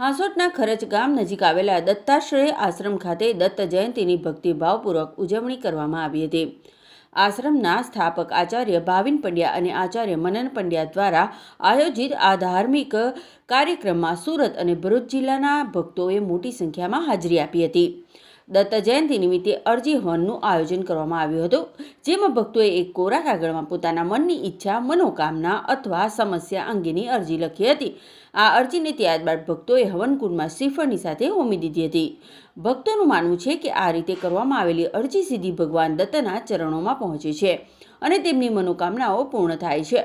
હાંસોટના ખરચ ગામ નજીક આવેલા દત્તાશ્રય આશ્રમ ખાતે દત્ત જયંતીની ભક્તિભાવપૂર્વક ઉજવણી કરવામાં આવી હતી। આશ્રમના સ્થાપક આચાર્ય ભાવિન પંડ્યા અને આચાર્ય મનન પંડ્યા દ્વારા આયોજિત આ ધાર્મિક કાર્યક્રમમાં સુરત અને ભરૂચ જિલ્લાના ભક્તોએ મોટી સંખ્યામાં હાજરી આપી હતી। દત્ત જયંતિ નિમિત્તે અરજી હવનનું આયોજન કરવામાં આવ્યું હતું, જેમાં ભક્તોએ એક કોરા કાગળમાં પોતાના મનની ઈચ્છા, મનોકામના અથવા સમસ્યા અંગેની અરજી લખી હતી। આ અરજીને ત્યારબાદ ભક્તોએ હવનકુંડમાં શ્રીફળની સાથે હોમી દીધી હતી। ભક્તોનું માનવું છે કે આ રીતે કરવામાં આવેલી અરજી સીધી ભગવાન દત્તના ચરણોમાં પહોંચે છે અને તેમની મનોકામનાઓ પૂર્ણ થાય છે।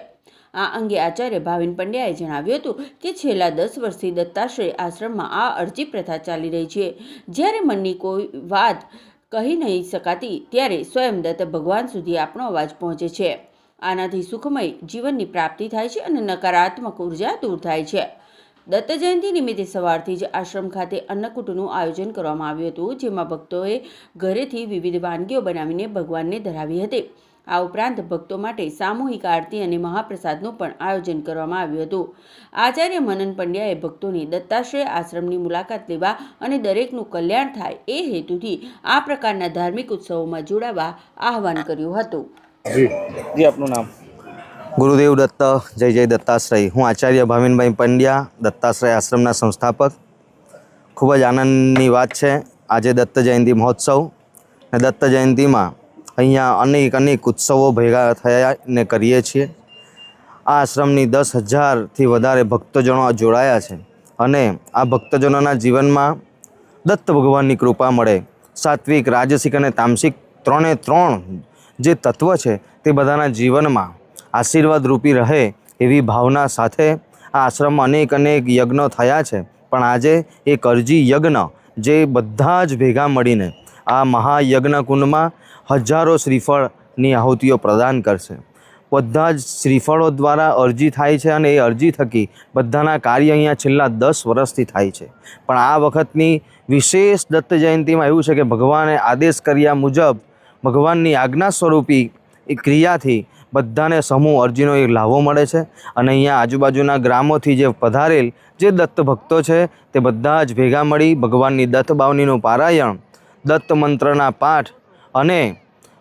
આ અંગે આચાર્ય ભાવિન પંડ્યાએ જણાવ્યું હતું કે છેલ્લા 10 વર્ષથી દત્તાશ્રય આશ્રમમાં આ અરજી પ્રથા ચાલી રહી છે। જ્યારે મનની કોઈ વાત કહી નહીં શકાતી ત્યારે સ્વયં દત્ત ભગવાન સુધી આપણો અવાજ પહોંચે છે। આનાથી સુખમય જીવનની પ્રાપ્તિ થાય છે અને નકારાત્મક ઉર્જા દૂર થાય છે। દત્ત જયંતિ નિમિત્તે સવારથી જ આશ્રમ ખાતે અન્નકૂટનું આયોજન કરવામાં આવ્યું હતું, જેમાં ભક્તોએ ઘરેથી વિવિધ વાનગીઓ બનાવીને ભગવાનને ધરાવી હતી। આ ઉપરાંત ભક્તો માટે સામૂહિક આરતી અને મહાપ્રસાદનું પણ આયોજન કરવામાં આવ્યું હતું। આચાર્ય મનન પંડ્યાએ ભક્તોની દત્તાશ્રય આશ્રમની મુલાકાત લેવા અને દરેકનું કલ્યાણ થાય એ હેતુથી આ પ્રકારના ધાર્મિક ઉત્સવોમાં જોડાવા આહવાન કર્યું હતું। જી આપનું નામ? ગુરુદેવ દત્ત, જય જય દત્તાશ્રય। હું આચાર્ય ભાવિનભાઈ પંડ્યા, દત્તાશ્રય આશ્રમના સંસ્થાપક। ખૂબ જ આનંદની વાત છે આજે દત્ત જયંતિ મહોત્સવ અને દત્ત જયંતિમાં અહીંયા અનેક ઉત્સવો ભેગા થયા ને કરીએ છીએ। આ આશ્રમની 10,000થી વધારે ભક્તજનો જોડાયા છે અને આ ભક્તજનોના જીવનમાં દત્ત ભગવાનની કૃપા મળે, સાત્વિક, રાજસિક અને તામસિક ત્રણે જે તત્વ છે તે બધાના જીવનમાં આશીર્વાદ રૂપી રહે એવી ભાવના સાથે આ આશ્રમમાં અનેક યજ્ઞો થયા છે, પણ આજે એક અરજી યજ્ઞ જે બધા જ ભેગા મળીને આ મહાયજ્ઞ કુંડમાં હજારો શ્રીફળની આહુતિઓ પ્રદાન કરશે। બધા જ શ્રીફળો દ્વારા અરજી થાય છે અને એ અરજી થકી બધાના કાર્ય અહીંયા છેલ્લા 10 વર્ષથી થાય છે। પણ આ વખતની વિશેષ દત્ત જયંતિમાં એવું છે કે ભગવાને આદેશ કર્યા મુજબ ભગવાનની આજ્ઞા સ્વરૂપી એ ક્રિયાથી બધાને સમૂહ અરજીનો એક લાભો મળે છે અને અહીંયા આજુબાજુના ગ્રામોથી જે પધારેલ જે દત્ત ભક્તો છે તે બધા જ ભેગા મળી ભગવાનની દત્ત બાવનીનું પારાયણ, દત્ત મંત્રના પાઠ અને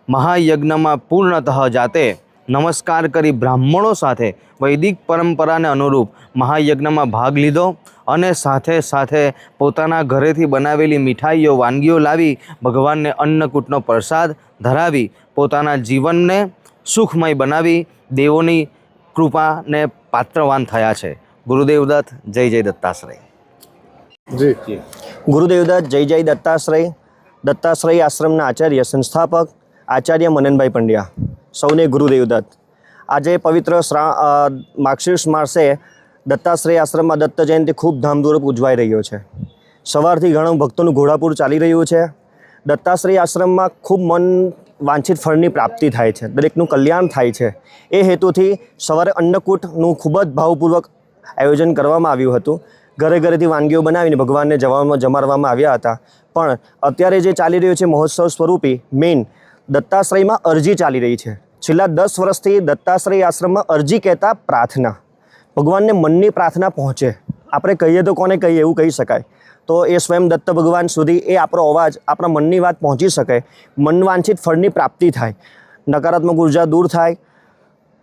મહાયજ્ઞમાં પૂર્ણતઃ જાતે નમસ્કાર કરી બ્રાહ્મણો સાથે વૈદિક પરંપરાને અનુરૂપ મહાયજ્ઞમાં ભાગ લીધો અને સાથે પોતાના ઘરેથી બનાવેલી મીઠાઈઓ, વાનગીઓ લાવી ભગવાનને અન્નકૂટનો પ્રસાદ ધરાવી પોતાના જીવનને સુખમય બનાવી દેવોની કૃપાને પાત્રવાન થયા છે। ગુરુદેવ દત્ત, જય જય દત્તાશ્રય। જી ગુરુદેવ દત્ત, જય જય દત્તાશ્રય। દત્તાશ્રય આશ્રમના આચાર્ય સંસ્થાપક આચાર્ય મનનભાઈ પંડ્યા, સૌને ગુરુદેવ દત્ત। આજે પવિત્ર માર્ગશીર્ષ માસે દત્તાશ્રય આશ્રમમાં દત્ત જયંતિ ખૂબ ધામધૂમપૂર્વક ઉજવાઈ રહ્યો છે। સવારથી ઘણા ભક્તોનું ઘોડાપુર ચાલી રહ્યું છે। દત્તાશ્રય આશ્રમમાં ખૂબ મન વાંછિત ફળની પ્રાપ્તિ થાય છે, દરેકનું કલ્યાણ થાય છે। એ હેતુથી સવારે અન્નકૂટનું ખૂબ જ ભાવપૂર્વક આયોજન કરવામાં આવ્યું હતું। ઘરેથી વાનગીઓ બનાવીને ભગવાનને જમાડવામાં આવ્યા હતા। પણ અત્યારે જે ચાલી રહ્યું છે મહોત્સવ સ્વરૂપી મેઇન દત્તાશ્રયમાં અરજી ચાલી રહી છે। છેલ્લા 10 વર્ષથી દત્તાશ્રય આશ્રમમાં અરજી કહેતા પ્રાર્થના, ભગવાનને મનની પ્રાર્થના પહોંચે। આપણે કહીએ તો કોને કહીએ એવું કહી શકાય, તો એ સ્વયં દત્ત ભગવાન સુધી એ આપણો અવાજ, આપણા મનની વાત પહોંચી શકે, મનવાંછિત ફળની પ્રાપ્તિ થાય, નકારાત્મક ઉર્જા દૂર થાય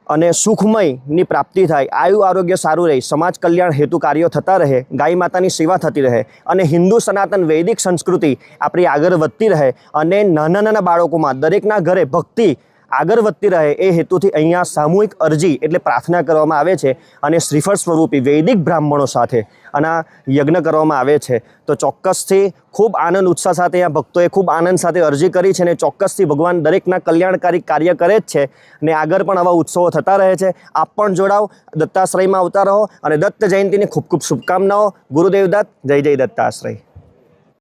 અને સુખમયની પ્રાપ્તિ થાય, આયુ આરોગ્ય સારું રહે, સમાજ કલ્યાણ હેતુ કાર્યો થતા રહે, ગાય માતાની સેવા થતી રહે અને હિન્દુ સનાતન વૈદિક સંસ્કૃતિ આપણી આગળ વધતી રહે અને નાના બાળકોમાં દરેકના ઘરે ભક્તિ આગળ વધતી રહે એ હેતુથી અહીંયા સામૂહિક અરજી એટલે પ્રાર્થના કરવામાં આવે છે અને શ્રીફળ સ્વરૂપી વૈદિક બ્રાહ્મણો સાથે અને યજ્ઞ કરવામાં આવે છે। તો ચોક્કસથી ખૂબ આનંદ ઉત્સાહ સાથે અહીંયા ભક્તોએ ખૂબ આનંદ સાથે અરજી કરી છે અને ચોક્કસથી ભગવાન દરેકના કલ્યાણકારી કાર્ય કરે જ છે અને આગળ પણ આવા ઉત્સવો થતા રહે છે। આપ પણ જોડાઓ, દત્તાશ્રયમાં આવતા રહો અને દત્ત જયંતિની ખૂબ શુભકામનાઓ। ગુરુદેવ દત્ત, જય જય દત્તાશ્રય।